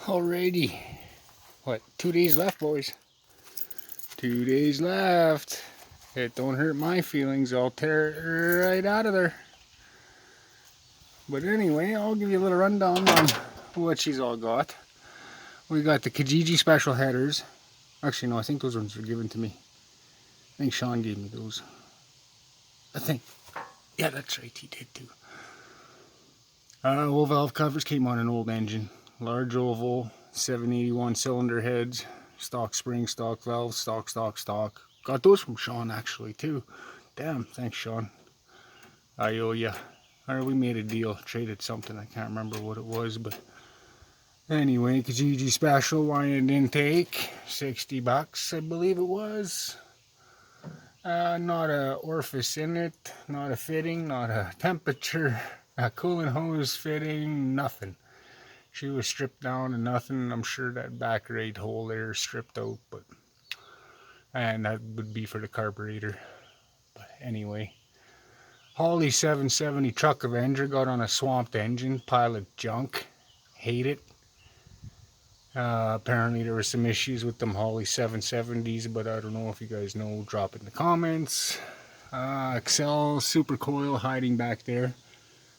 Alrighty. What, 2 days left, boys? 2 days left. It don't hurt my feelings. I'll tear it right out of there. But anyway, I'll give you a little rundown on what she's all got. We got the CHEVY special headers. Actually, no, I think those ones were given to me. I think Sean gave me those. I think. Yeah, that's right, he did too. Oval valve covers came on an old engine. Large oval, 781 cylinder heads, stock spring, stock valve, stock. Got those from Sean actually too. Damn, thanks Sean. I owe ya. Or we made a deal, traded something, I can't remember what it was, but anyway, CHEVY special wind intake, $60 I believe it was. Not a orifice in it, not a fitting, not a temperature, a coolant hose fitting, nothing. She was stripped down and nothing. I'm sure that back rate hole there is stripped out, but and that would be for the carburetor. But anyway, Holly 770 truck Avenger got on a swamped engine, pile of junk. Hate it. Apparently there were some issues with them Holly 770s, but I don't know if you guys know. Drop it in the comments. Excel super coil hiding back there.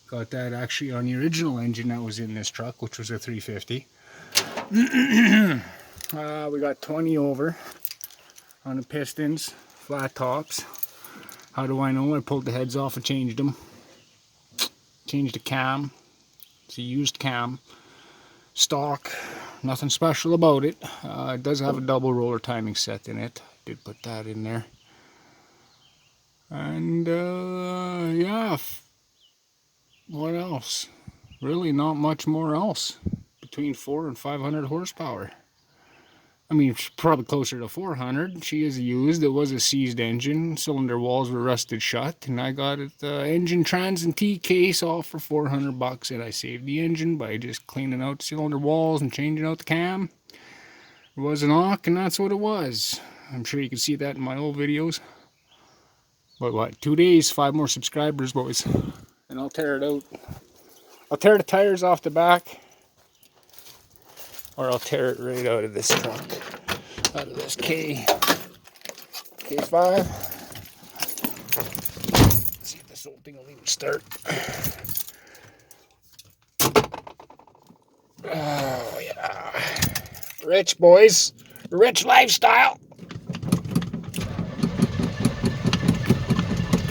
Got that actually on the original engine that was in this truck, which was a 350. We got 20 over on the pistons, flat tops. How do I know? I pulled the heads off and changed them. Changed the cam. It's a used cam. Stock. Nothing special about it. It does have a double roller timing set in it. Did put that in there. And yeah. What else? Really not much more else. Between 400 and 500 horsepower. I mean, probably closer to 400. She is used. It was a seized engine. Cylinder walls were rusted shut. And I got it, engine trans and T case all for $400. And I saved the engine by just cleaning out the cylinder walls and changing out the cam. It was an AUK, and that's what it was. I'm sure you can see that in my old videos. But what? 2 days, 5 more subscribers, boys. And I'll tear it out. I'll tear the tires off the back, or I'll tear it right out of this truck, out of this K5. Let's see if this old thing will even start. Oh yeah, rich boys, rich lifestyle.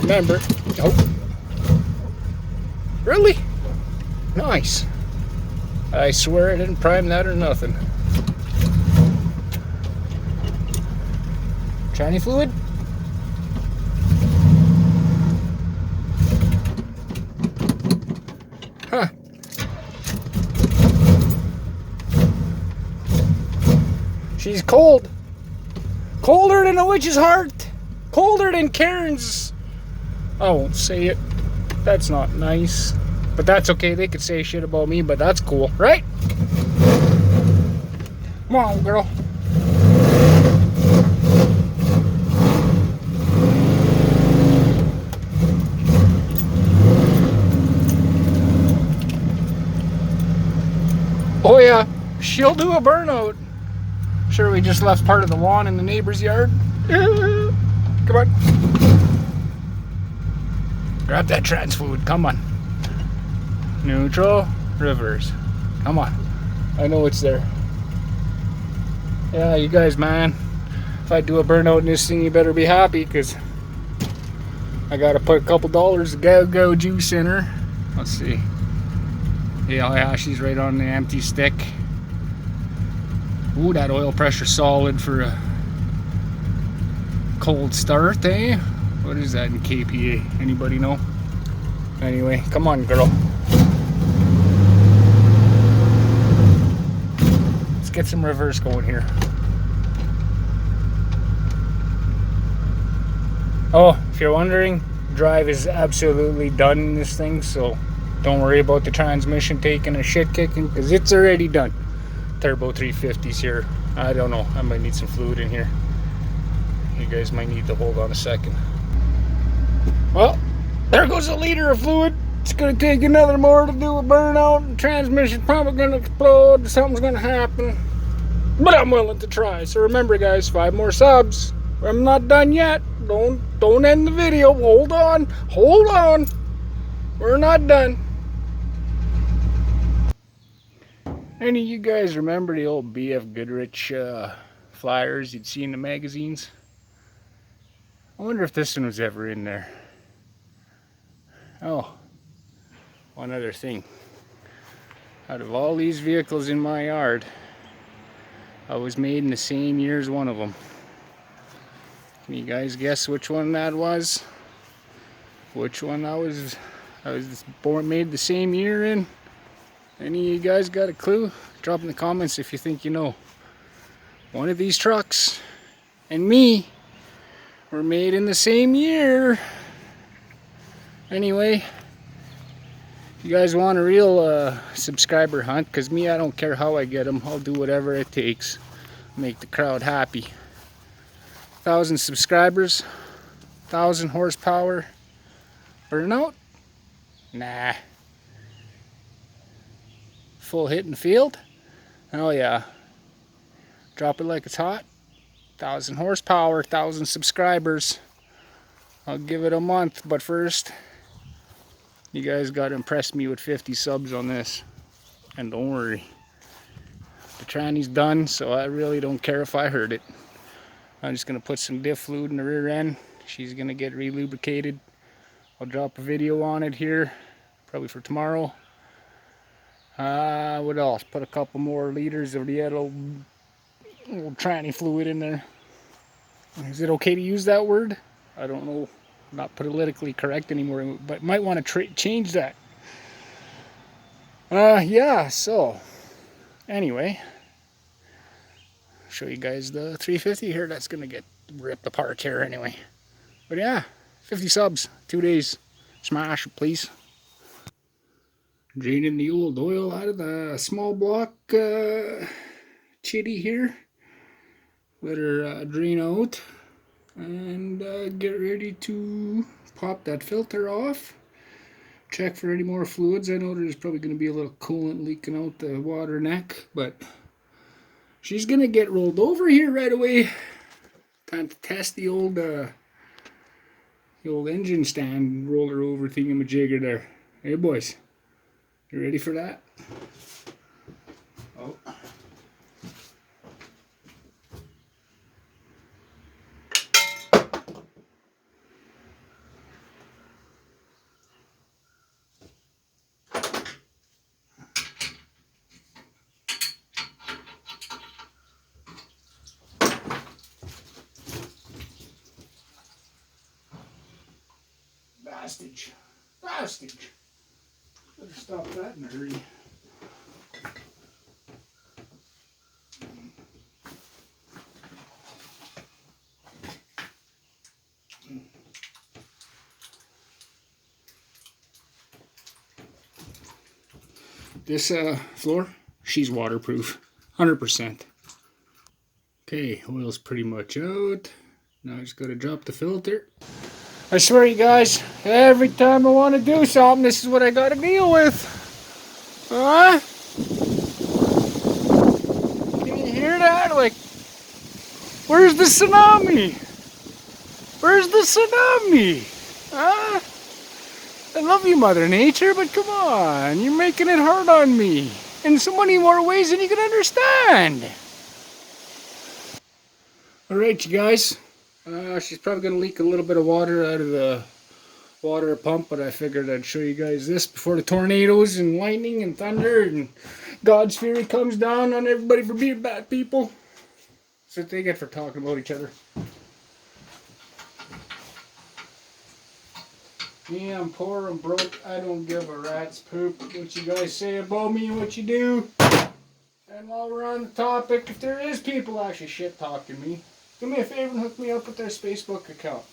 Remember, oh. Really? Nice. I swear I didn't prime that or nothing. Tranny fluid? Huh. She's cold. Colder than a witch's heart. Colder than Karen's. I won't say it. That's not nice. But that's okay. They could say shit about me, but that's cool, right? Come on, girl. Oh yeah, she'll do a burnout. Sure, we just left part of the lawn in the neighbor's yard. Come on. Grab that trans fluid, come on. Neutral, reverse. Come on. I know it's there. Yeah, you guys, man. If I do a burnout in this thing, you better be happy, because I gotta put a couple dollars of go juice in her. Let's see. Yeah, she's right on the empty stick. Ooh, that oil pressure solid for a cold start, eh? What is that in kPa? Anybody know? Anyway, come on, girl. Let's get some reverse going here. Oh, if you're wondering, drive is absolutely done in this thing, so don't worry about the transmission taking a shit kicking, because it's already done. Turbo 350s here. I don't know. I might need some fluid in here. You guys might need to hold on a second. Well, there goes a liter of fluid. It's gonna take another more to do a burnout. The transmission's probably gonna explode. Something's gonna happen. But I'm willing to try. So remember, guys, 5 more subs. I'm not done yet. Don't end the video. Hold on. Hold on. We're not done. Any of you guys remember the old BF Goodrich flyers you'd see in the magazines? I wonder if this one was ever in there. Oh, one other thing. Out of all these vehicles in my yard, I was made in the same year as one of them. Can you guys guess which one that was? Which one I was made the same year in? Any of you guys got a clue? Drop in the comments if you think you know. One of these trucks and me were made in the same year. Anyway, you guys want a real subscriber hunt? Because me, I don't care how I get them. I'll do whatever it takes. Make the crowd happy. 1,000 subscribers, 1,000 horsepower. Burnout? Nah. Full hit in the field? Oh yeah. Drop it like it's hot. 1,000 horsepower, 1,000 subscribers. I'll give it a month, but first, you guys gotta impress me with 50 subs on this. And don't worry, the tranny's done, so I really don't care if I hurt it. I'm just gonna put some diff fluid in the rear end. She's gonna get re-lubricated. I'll drop a video on it here, probably for tomorrow. What else? Put a couple more liters of the little tranny fluid in there. Is it okay to use that word? I don't know. Not politically correct anymore, but might want to change that. Yeah, so anyway, show you guys the 350 here. That's gonna get ripped apart here anyway. But yeah, 50 subs, 2 days. Smash, please. Draining the old oil out of the small block CHEVY here. Let her drain out and get ready to pop that filter off. Check for any more fluids. I know there's probably going to be a little coolant leaking out the water neck, but she's going to get rolled over here right away. Time to test the old engine stand roller over thingamajigger there. Hey boys, you ready for that? Oh. Bastage. Better stop that in a hurry. This floor, she's waterproof, 100%. Okay, oil's pretty much out. Now I just gotta drop the filter. I swear you guys, every time I want to do something, this is what I gotta deal with. Huh? Can you hear that? Like, where's the tsunami? Where's the tsunami? Huh? I love you, Mother Nature, but come on, you're making it hard on me in so many more ways than you can understand. Alright, you guys. She's probably going to leak a little bit of water out of the water pump, but I figured I'd show you guys this before the tornadoes and lightning and thunder and God's fury comes down on everybody for being bad people. That's what they get for talking about each other. Me, I'm poor, I'm broke, I don't give a rat's poop what you guys say about me and what you do. And while we're on the topic, if there is people actually shit talking me, do me a favor and hook me up with their Facebook account.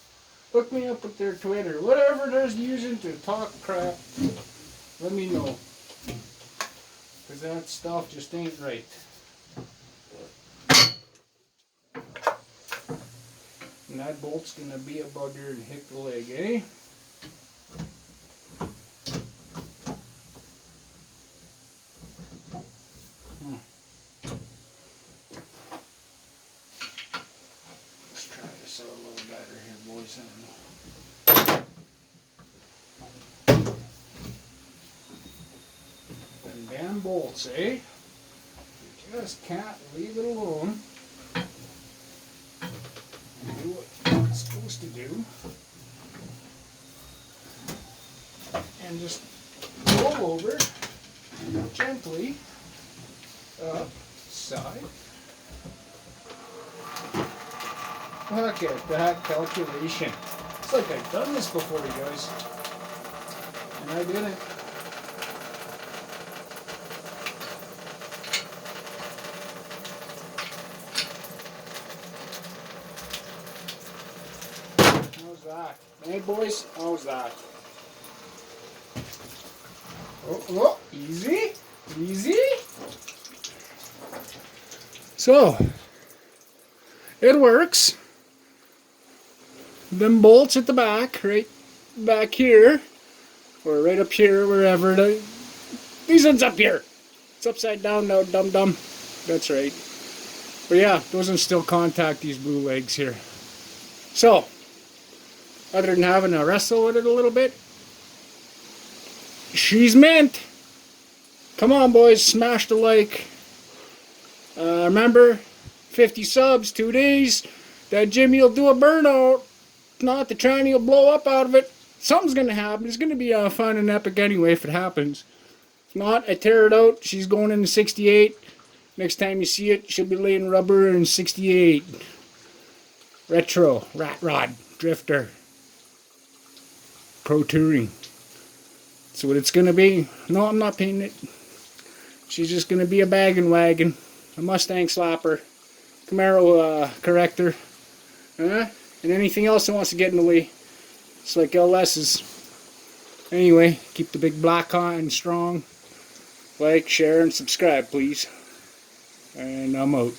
Hook me up with their Twitter. Whatever they're using to talk crap, let me know. Because that stuff just ain't right. And that bolt's going to be a bugger and hit the leg, eh? And damn bolts, eh? You just can't leave it alone and do what it's supposed to do. And just roll over gently up, side. Look at that calculation. It's like I've done this before, you guys. And I didn't. How's that? Hey boys, how's that? Oh, easy, easy. So, it works. Them bolts at the back, right back here, or right up here, wherever. These ones up here. It's upside down now, dum-dum. That's right. But yeah, those ones still contact these blue legs here. So, other than having to wrestle with it a little bit, she's mint. Come on, boys, smash the like. Remember, 50 subs, 2 days. That Jimmy will do a burnout. If not, the tranny will blow up out of it. Something's going to happen. It's going to be fun and epic anyway if it happens. If not, I tear it out. She's going into 68. Next time you see it, she'll be laying rubber in 68. Retro, rat rod, drifter, pro touring. That's what it's going to be. No, I'm not painting it. She's just going to be a bagging wagon. A Mustang slapper. Camaro corrector. And anything else that wants to get in the way. It's like LS's. Anyway, keep the big black on strong. Like, share, and subscribe, please. And I'm out.